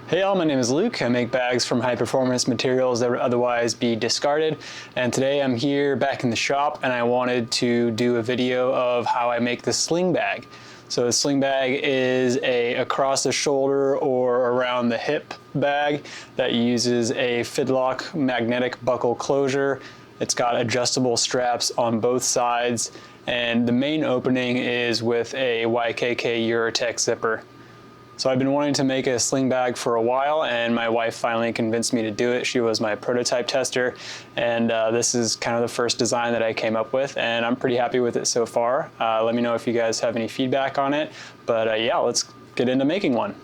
Hey all, my name is Luke. I make bags from high performance materials that would otherwise be discarded. And today I'm here back in the shop and I wanted to do a video of how I make the sling bag. So a sling bag is a across the shoulder or around the hip bag that uses a Fidlock magnetic buckle closure. It's got adjustable straps on both sides and the main opening is with a YKK Uretek zipper. So I've been wanting to make a sling bag for a while and my wife finally convinced me to do it. She was my prototype tester and this is kind of the first design that I came up with and I'm pretty happy with it so far. Let me know if you guys have any feedback on it, but yeah, let's get into making one.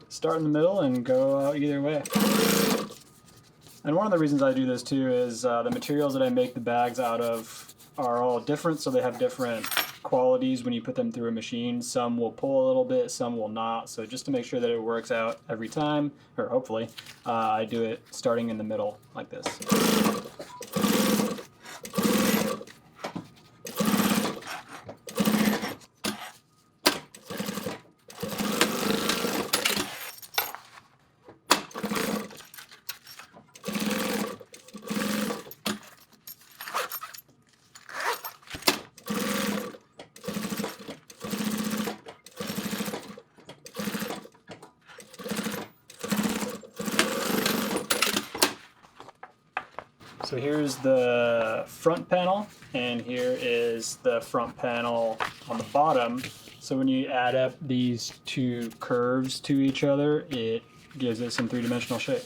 Start in the middle and go out either way. And one of the reasons I do this too is the materials that I make the bags out of are all different, so they have different qualities when you put them through a machine. Some will pull a little bit, some will not. So just to make sure that it works out every time, or hopefully, I do it starting in the middle like this. So here's the front panel, and here is the front panel on the bottom. So when you add up these two curves to each other, it gives it some three-dimensional shape.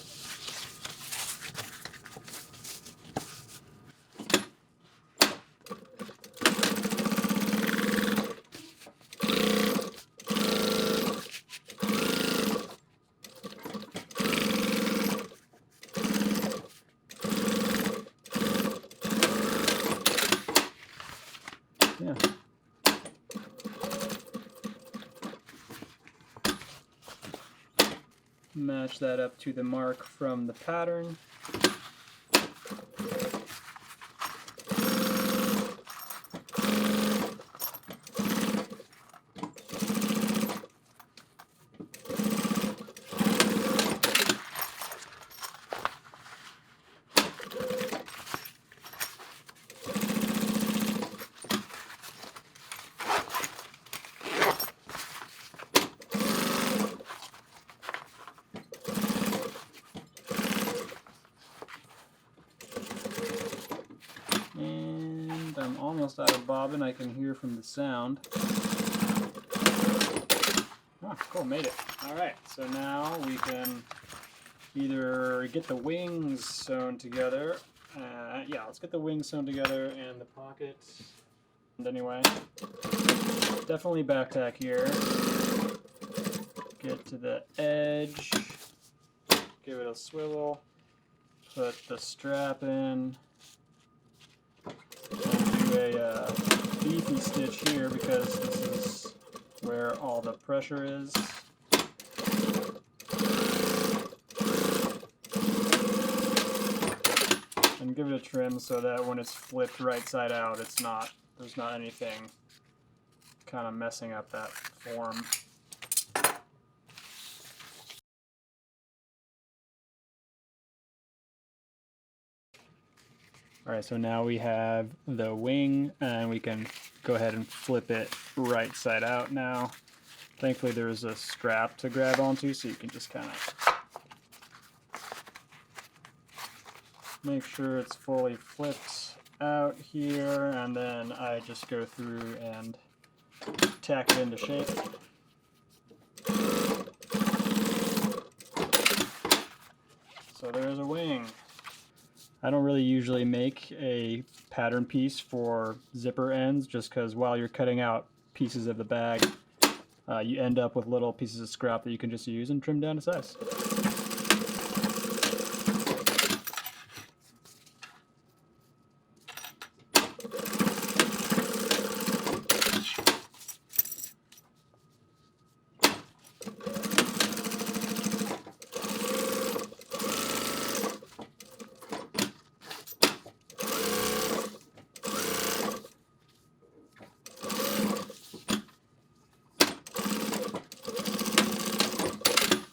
Yeah. Match that up to the mark from the pattern. almost out of bobbin. I can hear from the sound. Oh, cool, made it. Alright, so now we can either get the wings sewn together. Yeah, let's get the wings sewn together and the pocket. And anyway, definitely back tack here. Get to the edge, give it a swivel, put the strap in, and do a beefy stitch here because this is where all the pressure is. And give it a trim so that when it's flipped right side out, there's not anything kind of messing up that form. Alright, so now we have the wing and we can go ahead and flip it right side out now. Thankfully there's a strap to grab onto, so you can just kind of make sure it's fully flipped out here, and then I just go through and tack it into shape. So there's a wing. I don't really usually make a pattern piece for zipper ends just because while you're cutting out pieces of the bag, you end up with little pieces of scrap that you can just use and trim down to size.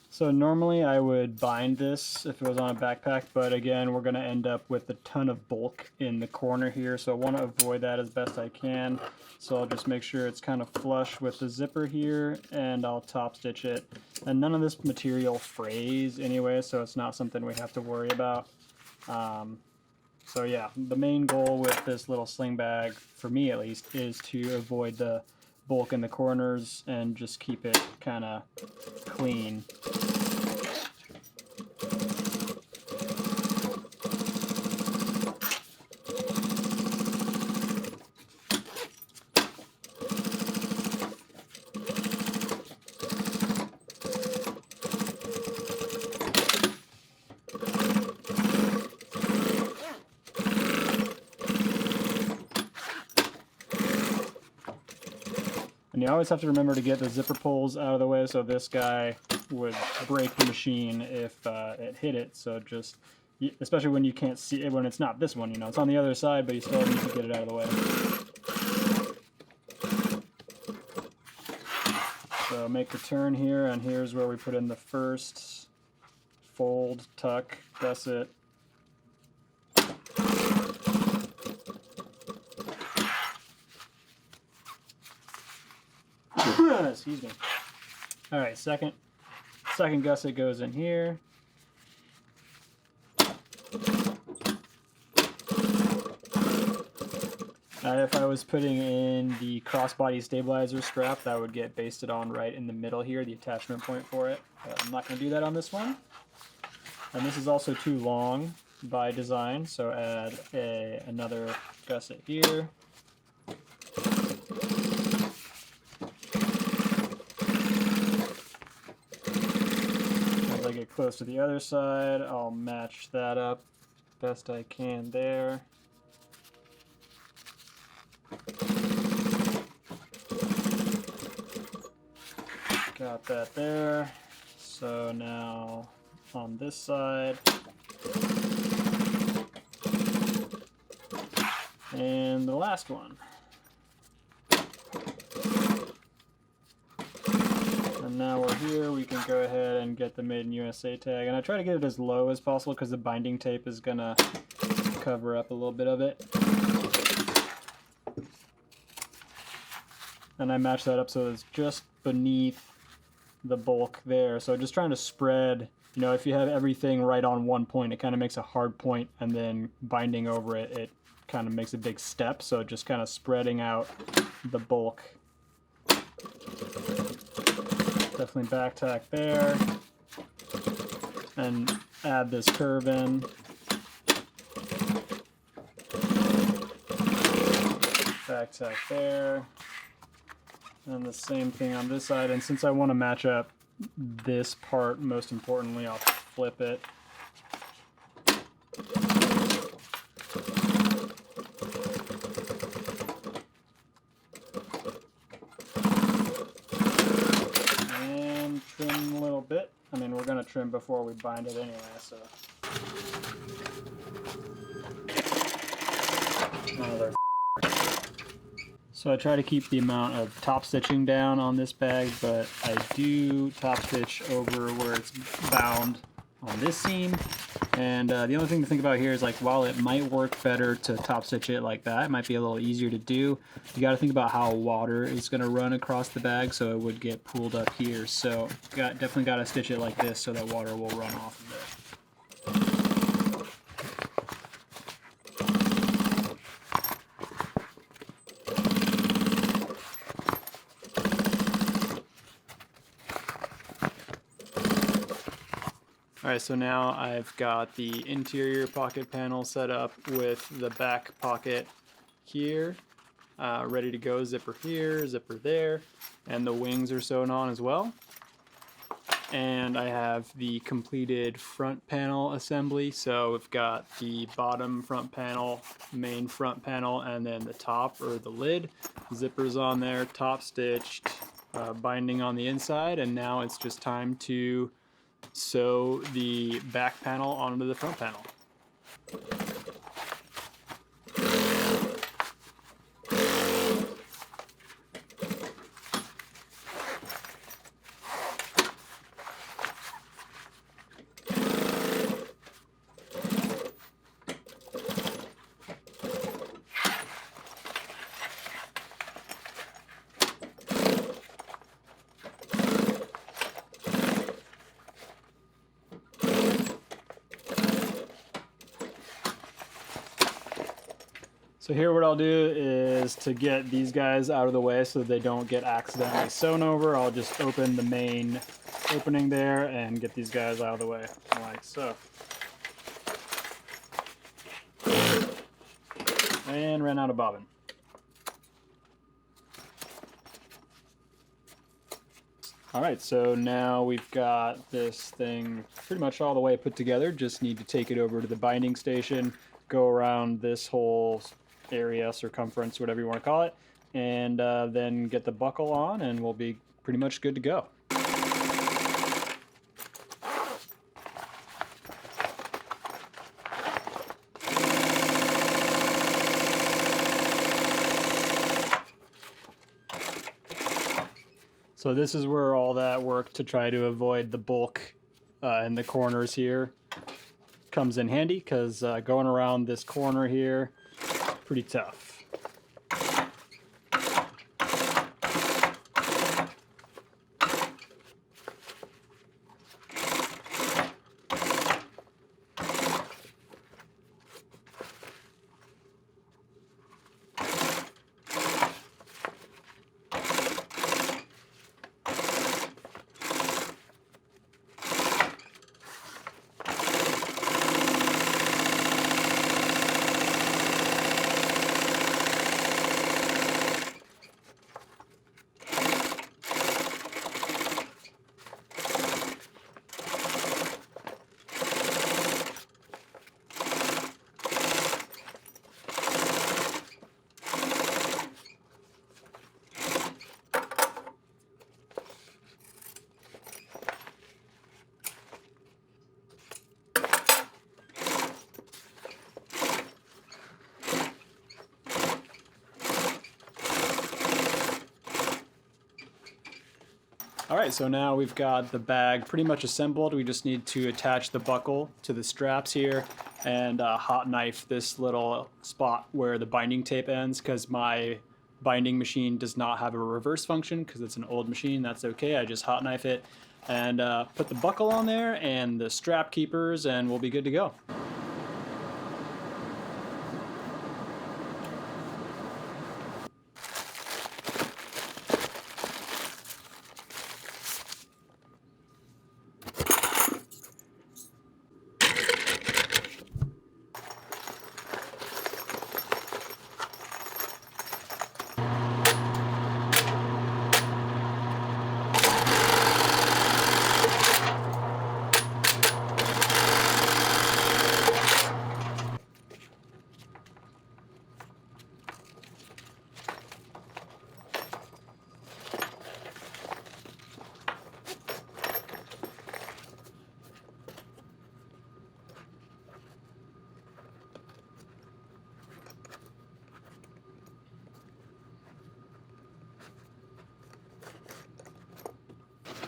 So normally I would bind this if it was on a backpack, but again, we're going to end up with a ton of bulk in the corner here, so I want to avoid that as best I can. So I'll just make sure it's kind of flush with the zipper here, and I'll top stitch it. And none of this material frays anyway, so it's not something we have to worry about. So yeah, the main goal with this little sling bag, for me at least, is to avoid the bulk in the corners and just keep it kind of clean. And you always have to remember to get the zipper pulls out of the way, so this guy would break the machine if it hit it. So just, especially when you can't see it, when it's not this one, you know, it's on the other side, but you still need to get it out of the way. So make the turn here, and here's where we put in the first fold, tuck, gusset. Excuse me. Alright, second gusset goes in here. If I was putting in the crossbody stabilizer strap, that would get basted on right in the middle here, the attachment point for it. I'm not going to do that on this one. And this is also too long by design, so add another gusset here. As I get close to the other side, I'll match that up best I can there. Got that there. So now on this side, and the last one. And now we're here, we can go ahead and get the Made in USA tag. And I try to get it as low as possible because the binding tape is gonna cover up a little bit of it. And I match that up so it's just beneath the bulk there. So just trying to spread, you know, if you have everything right on one point, it kind of makes a hard point, and then binding over it, it kind of makes a big step, so just kind of spreading out the bulk. Definitely back tack there, and add this curve in. Back tack there, and the same thing on this side. And since I want to match up this part, most importantly, I'll flip it. And trim a little bit. I mean, we're going to trim before we bind it anyway, so. Another. So I try to keep the amount of top stitching down on this bag, but I do top stitch over where it's bound on this seam. And the only thing to think about here is, like, while it might work better to top stitch it like that, it might be a little easier to do. You got to think about how water is going to run across the bag, so it would get pooled up here. So definitely got to stitch it like this so that water will run off of it. Alright, so now I've got the interior pocket panel set up with the back pocket here, ready to go. Zipper here, zipper there, and the wings are sewn on as well. And I have the completed front panel assembly, so we've got the bottom front panel, main front panel, and then the top, or the lid. Zippers on there, top stitched, binding on the inside, and now it's just time to sew the back panel onto the front panel. So here what I'll do is, to get these guys out of the way so they don't get accidentally sewn over, I'll just open the main opening there and get these guys out of the way, like so. And ran out of bobbin. Alright, so now we've got this thing pretty much all the way put together. Just need to take it over to the binding station, go around this whole area, circumference, whatever you want to call it, and then get the buckle on, and we'll be pretty much good to go. So this is where all that work to try to avoid the bulk in the corners here comes in handy, because going around this corner here, pretty tough. Alright, so now we've got the bag pretty much assembled. We just need to attach the buckle to the straps here and hot knife this little spot where the binding tape ends, because my binding machine does not have a reverse function because it's an old machine. That's okay, I just hot knife it and put the buckle on there and the strap keepers, and we'll be good to go.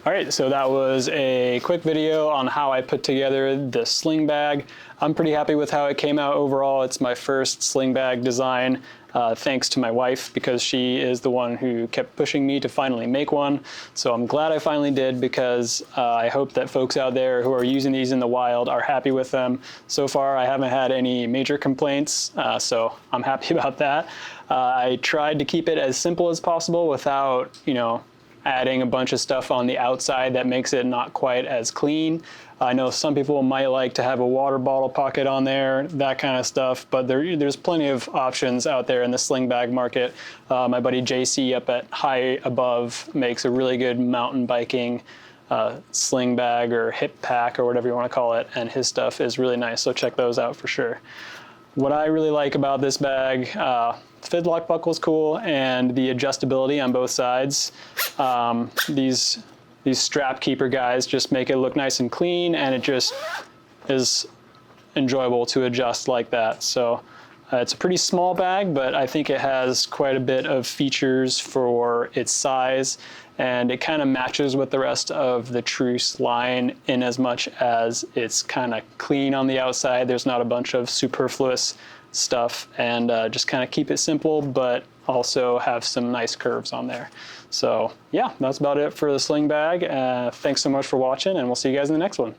All right, so that was a quick video on how I put together the sling bag. I'm pretty happy with how it came out overall. It's my first sling bag design, thanks to my wife, because she is the one who kept pushing me to finally make one. So I'm glad I finally did, because I hope that folks out there who are using these in the wild are happy with them. So far, I haven't had any major complaints, so I'm happy about that. I tried to keep it as simple as possible without, adding a bunch of stuff on the outside that makes it not quite as clean. I know some people might like to have a water bottle pocket on there, that kind of stuff, but there's plenty of options out there in the sling bag market. My buddy JC up at High Above makes a really good mountain biking sling bag or hip pack or whatever you want to call it, and his stuff is really nice, so check those out for sure. What I really like about this bag, Fidlock buckle's cool, and the adjustability on both sides. These strap keeper guys just make it look nice and clean, and it just is enjoyable to adjust like that. So it's a pretty small bag, but I think it has quite a bit of features for its size, and it kind of matches with the rest of the Truce line in as much as it's kind of clean on the outside. There's not a bunch of superfluous stuff, and just kind of keep it simple, but also have some nice curves on there. So yeah, that's about it for the sling bag. Thanks so much for watching, and we'll see you guys in the next one.